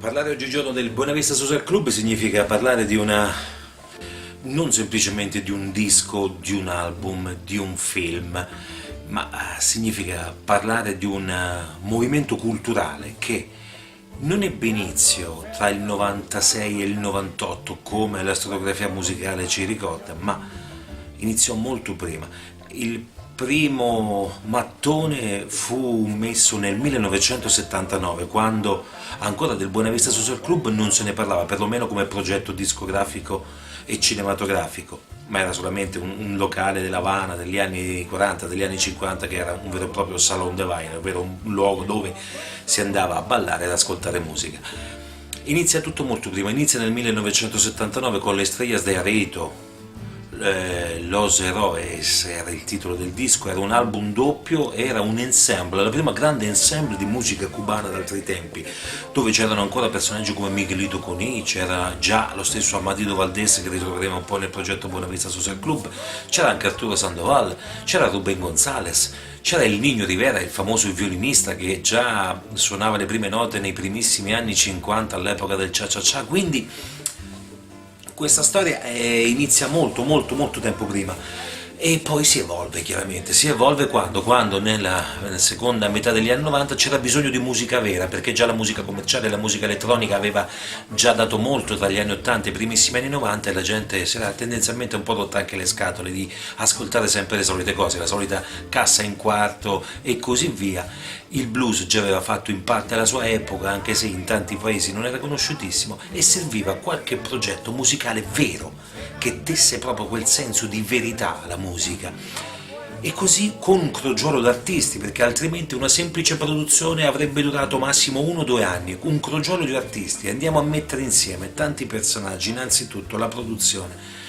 Parlare oggigiorno del Buenavista Social Club significa parlare non semplicemente di un disco, di un album, di un film, ma significa parlare di un movimento culturale che non ebbe inizio tra il 96 e il 98 come la storiografia musicale ci ricorda, ma iniziò molto prima. Il primo mattone fu messo nel 1979, quando ancora del Buenavista Social Club non se ne parlava, perlomeno come progetto discografico e cinematografico, ma era solamente un locale della Havana degli anni 40, degli anni 50, che era un vero e proprio salon de baile, ovvero un luogo dove si andava a ballare ed ascoltare musica. Inizia tutto molto prima, inizia nel 1979 con le Estrellas de Arito, Los Heroes era il titolo del disco, era un album doppio, era un ensemble, la prima grande ensemble di musica cubana d'altri tempi, dove c'erano ancora personaggi come Miguelito Coni, c'era già lo stesso Amadito Valdés, che ritroveremo un po' nel progetto Buenavista Social Club, c'era anche Arturo Sandoval, c'era Rubén González, c'era il Niño Rivera, il famoso violinista che già suonava le prime note nei primissimi anni 50 all'epoca del cha-cha-cha, quindi questa storia inizia molto tempo prima e poi si evolve, chiaramente, si evolve quando nella seconda metà degli anni 90 c'era bisogno di musica vera, perché già la musica commerciale e la musica elettronica aveva già dato molto tra gli anni 80 e i primissimi anni 90 e la gente si era tendenzialmente un po' rotta anche le scatole di ascoltare sempre le solite cose, la solita cassa in quarto e così via. Il blues già aveva fatto in parte la sua epoca, anche se in tanti paesi non era conosciutissimo, e serviva qualche progetto musicale vero, che desse proprio quel senso di verità alla musica. E così con un crogiolo d'artisti, perché altrimenti una semplice produzione avrebbe durato massimo 1 o 2 anni. Un crogiolo di artisti, andiamo a mettere insieme tanti personaggi, innanzitutto la produzione.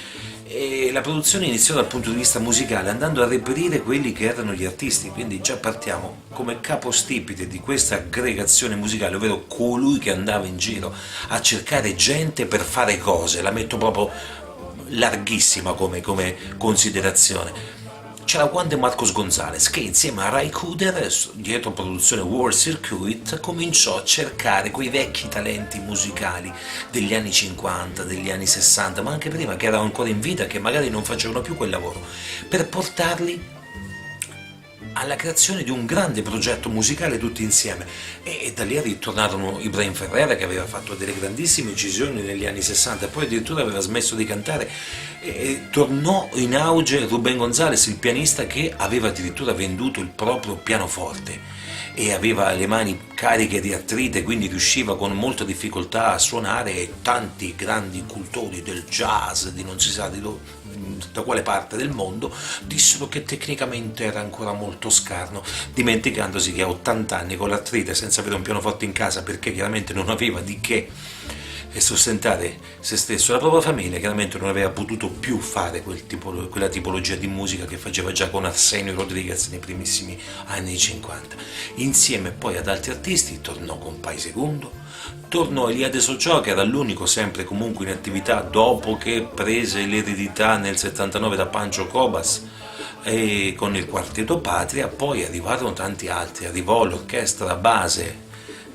E la produzione iniziò dal punto di vista musicale, andando a reperire quelli che erano gli artisti, quindi già partiamo come capostipite di questa aggregazione musicale, ovvero colui che andava in giro a cercare gente per fare cose, la metto proprio larghissima come considerazione. C'era Juan de Marcos González che insieme a Ray Cooder, dietro produzione World Circuit, cominciò a cercare quei vecchi talenti musicali degli anni 50, degli anni 60, ma anche prima, che erano ancora in vita, che magari non facevano più quel lavoro, per portarli alla creazione di un grande progetto musicale tutti insieme. E da lì ritornarono Ibrahim Ferrer, che aveva fatto delle grandissime incisioni negli anni 60 e poi addirittura aveva smesso di cantare, e tornò in auge Rubén González, il pianista, che aveva addirittura venduto il proprio pianoforte e aveva le mani cariche di artrite, quindi riusciva con molta difficoltà a suonare, e tanti grandi cultori del jazz di non si sa da quale parte del mondo dissero che tecnicamente era ancora molto scarno, dimenticandosi che a 80 anni con l'artrite, senza avere un pianoforte in casa, perché chiaramente non aveva di che sostentare se stesso e la propria famiglia, chiaramente non aveva potuto più fare quella tipologia di musica che faceva già con Arsenio Rodriguez nei primissimi anni 50. Insieme poi ad altri artisti tornò con Paisisecondo, tornò Eliade Socio, che era l'unico sempre comunque in attività dopo che prese l'eredità nel 79 da Pancho Cobas, e con il quartetto Patria. Poi arrivarono tanti altri, arrivò l'orchestra base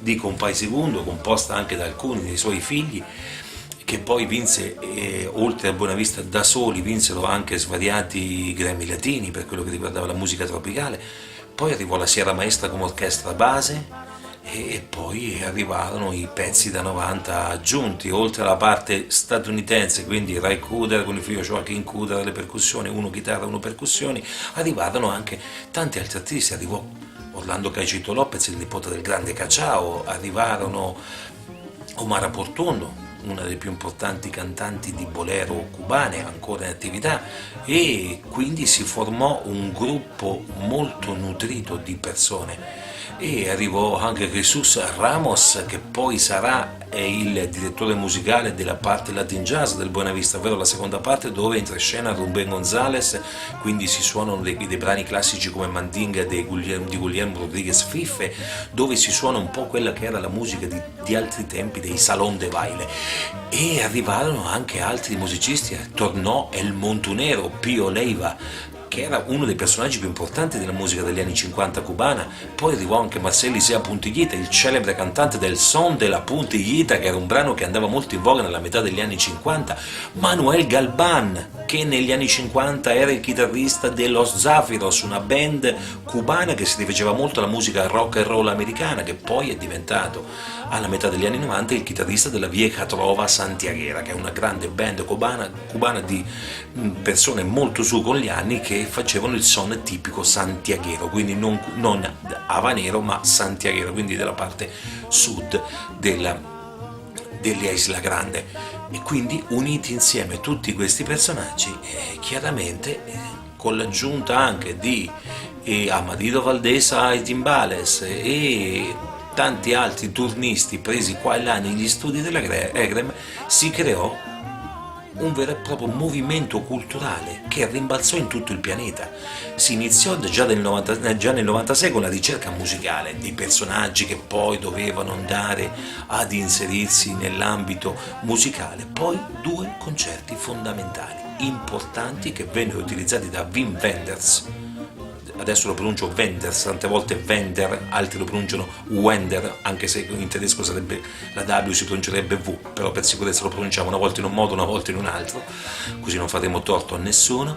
di Compay Segundo, composta anche da alcuni dei suoi figli, che poi vinse, oltre a Buenavista da soli, vinsero anche svariati Grammy latini per quello che riguardava la musica tropicale. Poi arrivò la Sierra Maestra come orchestra base, e poi arrivarono i pezzi da 90 aggiunti, oltre alla parte statunitense, quindi Ray Cooder con il figlio Joaquin Cooder alle percussioni, uno chitarra, uno percussioni. Arrivarono anche tanti altri artisti, arrivò Orlando Caicito Lopez, il nipote del grande Cachao, arrivarono Omar Portuondo, una delle più importanti cantanti di bolero cubane, ancora in attività, e quindi si formò un gruppo molto nutrito di persone. E arrivò anche Jesus Ramos, che poi sarà il direttore musicale della parte Latin Jazz del Buenavista, ovvero la seconda parte dove entra in scena Rubén González, quindi si suonano dei brani classici come Mandinga di Guillermo Rodríguez Fife, dove si suona un po' quella che era la musica di altri tempi, dei salon de baile. E arrivarono anche altri musicisti, tornò El Montunero, Pio Leiva, che era uno dei personaggi più importanti della musica degli anni 50 cubana. Poi arrivò anche Marcel Licea Puntillita, il celebre cantante del Son de la Puntillita, che era un brano che andava molto in voga nella metà degli anni 50, Manuel Galban, che negli anni 50 era il chitarrista de Los Zafiros, una band cubana che si rifaceva molto alla musica rock and roll americana, che poi è diventato alla metà degli anni 90 il chitarrista della Vieja Trova Santiaguera, che è una grande band cubana di persone molto su con gli anni che facevano il son tipico santiaghero, quindi non habanero ma santiaghero, quindi della parte sud dell'Isla Grande. E quindi uniti insieme tutti questi personaggi, chiaramente con l'aggiunta anche di Amadito Valdesa ai timbales e tanti altri turnisti presi qua e là negli studi della Egrem, si creò un vero e proprio movimento culturale che rimbalzò in tutto il pianeta. Si iniziò già nel 96 con la ricerca musicale di personaggi che poi dovevano andare ad inserirsi nell'ambito musicale, poi due concerti fondamentali, importanti, che vennero utilizzati da Wim Wenders. Adesso lo pronuncio Wenders, tante volte Wender, altri lo pronunciano Wender, anche se in tedesco sarebbe la W, si pronuncerebbe V, però per sicurezza lo pronunciamo una volta in un modo, una volta in un altro, così non faremo torto a nessuno,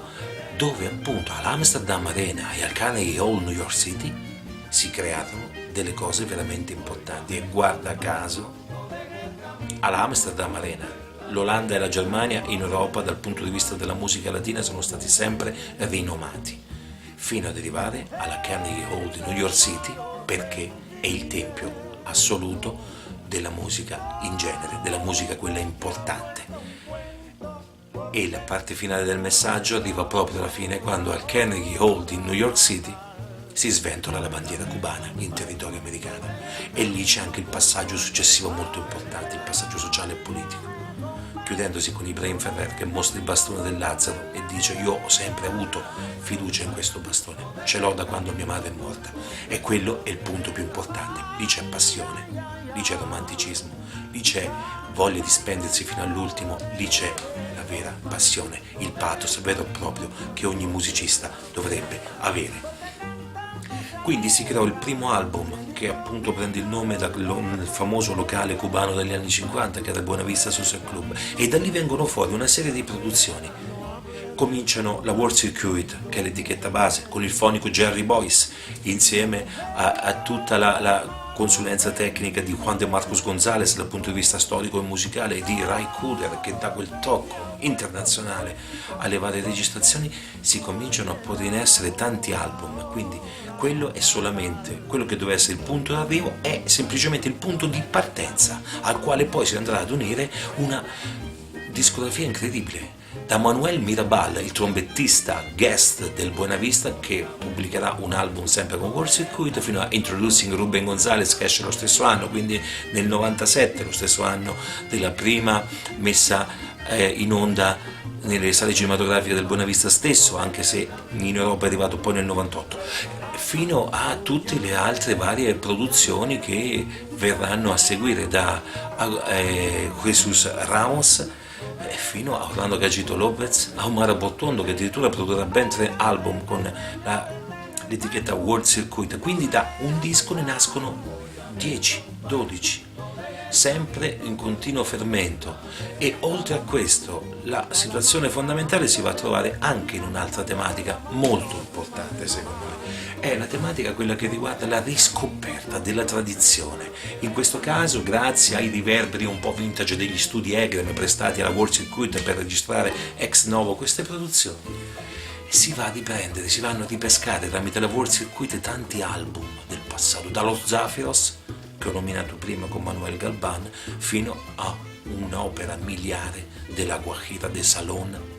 dove appunto all'Amsterdam Arena e al Carnegie Hall New York City si crearono delle cose veramente importanti. E guarda caso, all'Amsterdam Arena l'Olanda e la Germania in Europa dal punto di vista della musica latina sono stati sempre rinomati, fino ad arrivare alla Carnegie Hall di New York City, perché è il tempio assoluto della musica in genere, della musica quella importante. E la parte finale del messaggio arriva proprio alla fine, quando al Carnegie Hall di New York City si sventola la bandiera cubana in territorio americano, e lì c'è anche il passaggio successivo molto importante, il passaggio sociale e politico, chiudendosi con Ibrahim Ferrer che mostra il bastone del Lazzaro e dice: io ho sempre avuto fiducia in questo bastone, ce l'ho da quando mia madre è morta. E quello è il punto più importante. Lì c'è passione, lì c'è romanticismo, lì c'è voglia di spendersi fino all'ultimo, lì c'è la vera passione, il pathos vero e proprio che ogni musicista dovrebbe avere. Quindi si creò il primo album, che appunto prende il nome dal famoso locale cubano degli anni 50, che era il Buena Vista Social Club, e da lì vengono fuori una serie di produzioni. Cominciano la World Circuit, che è l'etichetta base, con il fonico Jerry Boyce, insieme a tutta la consulenza tecnica di Juan de Marcos González dal punto di vista storico e musicale, e di Ray Cooder, che dà quel tocco internazionale alle varie registrazioni. Si cominciano a porre in essere tanti album, quindi quello è solamente quello che doveva essere il punto d'arrivo, è semplicemente il punto di partenza al quale poi si andrà ad unire una discografia incredibile, da Manuel Mirabal, il trombettista guest del Buena Vista, che pubblicherà un album sempre con World Circuit, fino a Introducing Ruben González, che esce lo stesso anno, quindi nel 97, lo stesso anno della prima messa in onda nelle sale cinematografiche del Buena Vista stesso, anche se in Europa è arrivato poi nel 98, fino a tutte le altre varie produzioni che verranno a seguire, da Jesus Ramos fino a Orlando Gagito Lopez, a Omar Abortondo, che addirittura produrrà ben 3 album con l'etichetta World Circuit. Quindi da un disco ne nascono 10, 12, sempre in continuo fermento. E oltre a questo, la situazione fondamentale si va a trovare anche in un'altra tematica molto importante, secondo me. È la tematica quella che riguarda la riscoperta della tradizione, in questo caso grazie ai riverberi un po' vintage degli studi Egrem prestati alla World Circuit per registrare ex novo queste produzioni. Si va a riprendere, si vanno a ripescare tramite la World Circuit tanti album del passato, dallo Zafiros, che ho nominato prima con Manuel Galban, fino a un'opera miliare della Guajira de Salón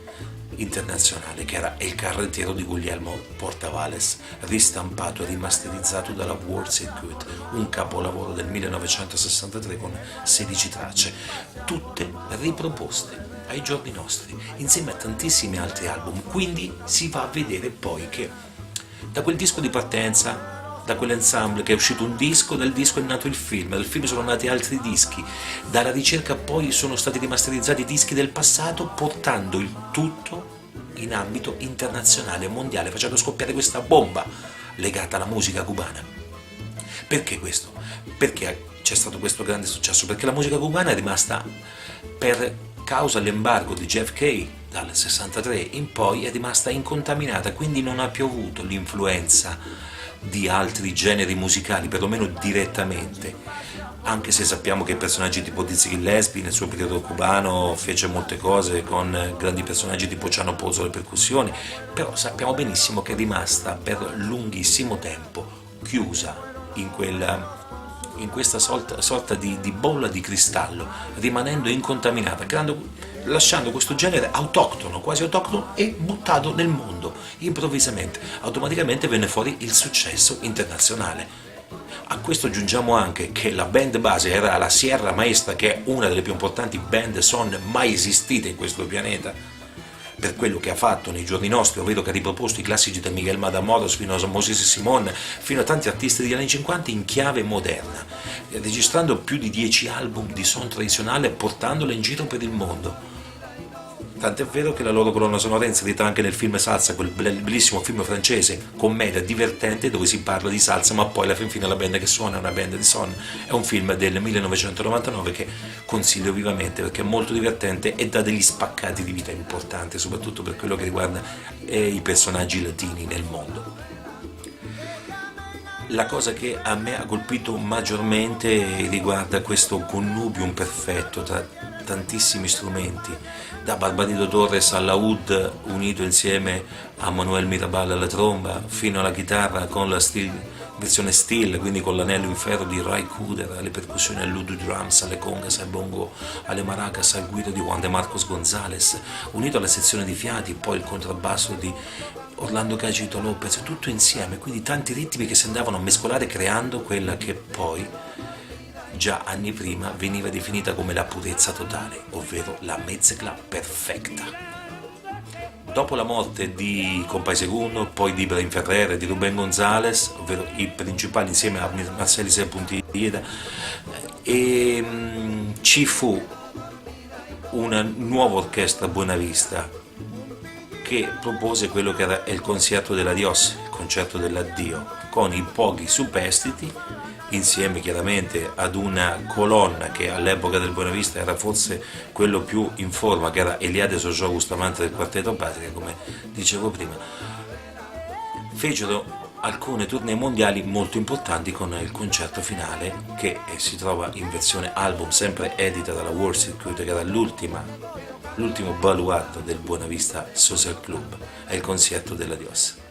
internazionale, che era El Carretero di Guglielmo Portavales, ristampato e rimasterizzato dalla World Circuit, un capolavoro del 1963 con 16 tracce, tutte riproposte ai giorni nostri, insieme a tantissimi altri album. Quindi si va a vedere poi che da quel disco di partenza, da quell'ensemble, che è uscito un disco, dal disco è nato il film, dal film sono nati altri dischi, dalla ricerca poi sono stati rimasterizzati dischi del passato, portando il tutto in ambito internazionale e mondiale, facendo scoppiare questa bomba legata alla musica cubana. Perché questo? Perché c'è stato questo grande successo? Perché la musica cubana è rimasta, per causa dell'embargo di JFK dal 63 in poi, è rimasta incontaminata, quindi non ha più avuto l'influenza di altri generi musicali, perlomeno direttamente, anche se sappiamo che personaggi tipo Dizzy Gillespie nel suo periodo cubano fece molte cose con grandi personaggi tipo Chano Pozo alle percussioni, però sappiamo benissimo che è rimasta per lunghissimo tempo chiusa in questa sorta di bolla di cristallo, rimanendo incontaminata, lasciando questo genere autoctono, quasi autoctono, e buttato nel mondo improvvisamente. Automaticamente venne fuori il successo internazionale. A questo aggiungiamo anche che la band base era la Sierra Maestra, che è una delle più importanti band son mai esistite in questo pianeta, per quello che ha fatto nei giorni nostri, ovvero che ha riproposto i classici da Miguel Matamoros fino a Moses Simon, fino a tanti artisti degli anni 50 in chiave moderna, registrando più di 10 album di suono tradizionale e portandole in giro per il mondo. Tant'è vero che la loro colonna sonora è inserita anche nel film Salsa, quel bellissimo film francese, commedia divertente dove si parla di salsa, ma poi alla fin fine la band che suona è una band di son. È un film del 1999 che consiglio vivamente perché è molto divertente e dà degli spaccati di vita importanti, soprattutto per quello che riguarda i personaggi latini nel mondo. La cosa che a me ha colpito maggiormente riguarda questo connubium perfetto tra tantissimi strumenti, da Barbarito Torres alla oud unito insieme a Manuel Mirabal alla tromba, fino alla chitarra con la versione steel, quindi con l'anello in ferro di Ray Cooder, alle percussioni all'udu drums, alle congas, al bongo, alle maracas, al guido di Juan de Marcos Gonzalez, unito alla sezione di fiati, poi il contrabbasso di Orlando Cagito Lopez, tutto insieme, quindi tanti ritmi che si andavano a mescolare creando quella che poi già anni prima veniva definita come la purezza totale, ovvero la mezcla perfetta. Dopo la morte di Compay Segundo, poi di Ibrahim Ferrer e di Rubén González, ovvero i principali insieme a Marceli Serpuntieda, ci fu una nuova orchestra Buenavista che propose quello che era il concerto dell'adios, il concerto dell'addio, con i pochi superstiti, insieme chiaramente ad una colonna che all'epoca del Buenavista era forse quello più in forma, che era Eliade Sojo Bustamante del Quartetto Patria, come dicevo prima. Fecero alcune tournée mondiali molto importanti con il concerto finale che si trova in versione album, sempre edita dalla World Circuit, che era l'ultimo baluardo del Buenavista Social Club, è il concerto dell'adios.